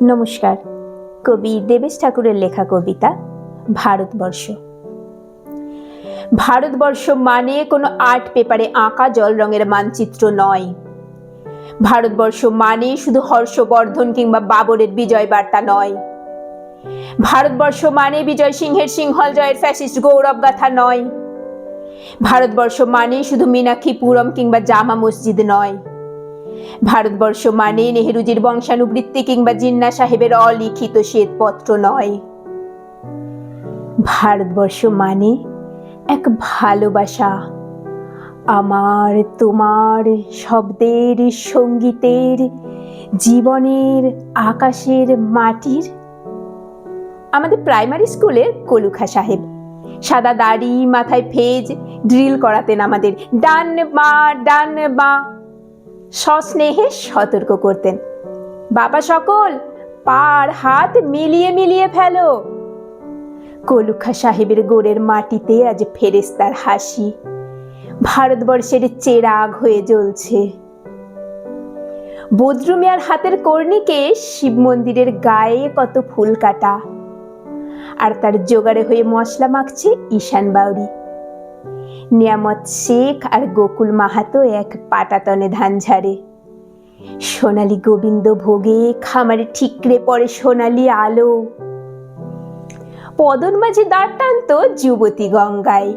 নমস্কার। কবি দেবেশ ঠাকুরের লেখা কবিতা ভারতবর্ষ। ভারতবর্ষ মানে কোনো আর্ট পেপারে আঁকা জল রঙের মানচিত্র নয়। ভারতবর্ষ মানে শুধু হর্ষবর্ধন কিংবা বাবরের বিজয় বার্তা নয়। ভারতবর্ষ মানে বিজয় সিংহের সিংহল জয়ের ফ্যাসিস্ট গৌরব গাথা নয়। ভারতবর্ষ মানে শুধু মীনাক্ষীপুরম কিংবা জামা মসজিদ নয়। ভারতবর্ষ মানে নেহেরুজির বংশানুবৃত্তি কিংবা জিন্না সাহেবের অলিখিত শ্বেতপত্র নয়। ভারতবর্ষ মানে এক ভালোবাসা, আমার তোমার শব্দের, সঙ্গীতের, জীবনের, আকাশের, মাটির। আমাদের প্রাইমারি স্কুলে কলুখা সাহেব সাদা দাড়ি, মাথায় ফেজ, ড্রিল করাতেন আমাদের, ডান মা ডান মা। সস্নেহে সতর্ক করতেন, বাবা সকল পার হাত মিলিয়ে মিলিয়ে ফেলো। কলুখা সাহেবের গোড়ের মাটিতে আজ ফেরেস্তার হাসি ভারতবর্ষের চেরাগ হয়ে জ্বলছে। বদরু মিয়ার হাতের কর্ণিকে শিব মন্দিরের গায়ে কত ফুল কাটা, আর তার জোগাড়ে হয়ে মশলা মাখছে ঈশান বাউরি। নিয়ামত শেখ আর গোকুল মাহাতো এক পাটাতনে ধান ঝাড়ে। সোনালী গোবিন্দ ভোগে খামারে ঠিকরে পড়ে সোনালী আলো। পদন মাঝি দাঁড় টানত যুবতী গঙ্গায়,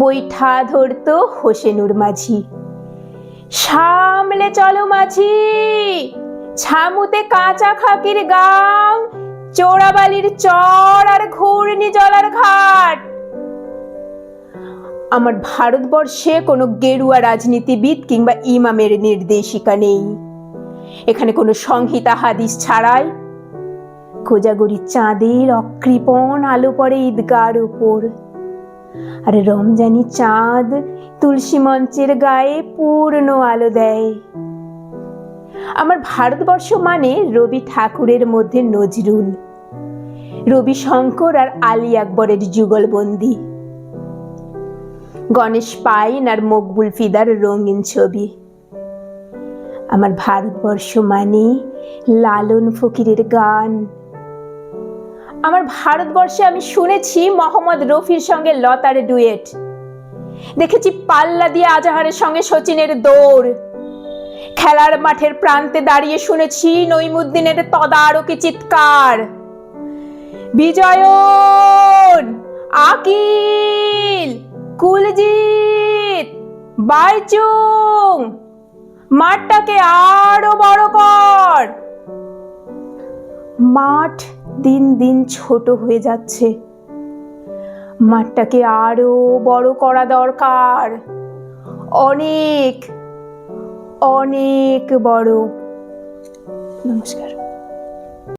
বৈঠা ধরত হোসেনুর মাঝি। সামলে চলো মাঝি, ছামুতে কাঁচা খাকির গাং, চোরাবালির চর আর ঘূর্ণি জলার ঘাট। আমার ভারতবর্ষে কোনো গেরুয়া রাজনীতিবিদ কিংবা ইমামের নির্দেশিকা নেই। এখানে কোনো সংহিতা হাদিস ছাড়াই কোজাগরি চাঁদের অকৃপণ আলো পড়ে ঈদগার উপর, আর রমজানি চাঁদ তুলসী মঞ্চের গায়ে পূর্ণ আলো দেয়। আমার ভারতবর্ষ মানে রবি ঠাকুরের মধ্যে নজরুল, রবি শঙ্কর আর আলী আকবরের যুগলবন্দি, গণেশ পাইন আর মকবুল ফিদার রঙিন ছবি। আমার ভারতবর্ষ মানে লালন ফকিরের গান। আমার ভারতবর্ষে আমি শুনেছি মোহাম্মদ রফির সঙ্গে লতার ডুয়েট, দেখেছি পাল্লা দিয়ে আজাহারের সঙ্গে সচিনের দৌড়, খেলার মাঠের প্রান্তে দাঁড়িয়ে শুনেছি নইমুদ্দিনের তদারকি চিৎকার, বিজয়ন, আকিল, কুলজিৎ, বাইচুং, মাঠটাকে আরো বড় কর। মাঠ দিন দিন ছোট হয়ে যাচ্ছে, মাঠটাকে আরো বড় করা দরকার, অনেক অনেক বড়। নমস্কার।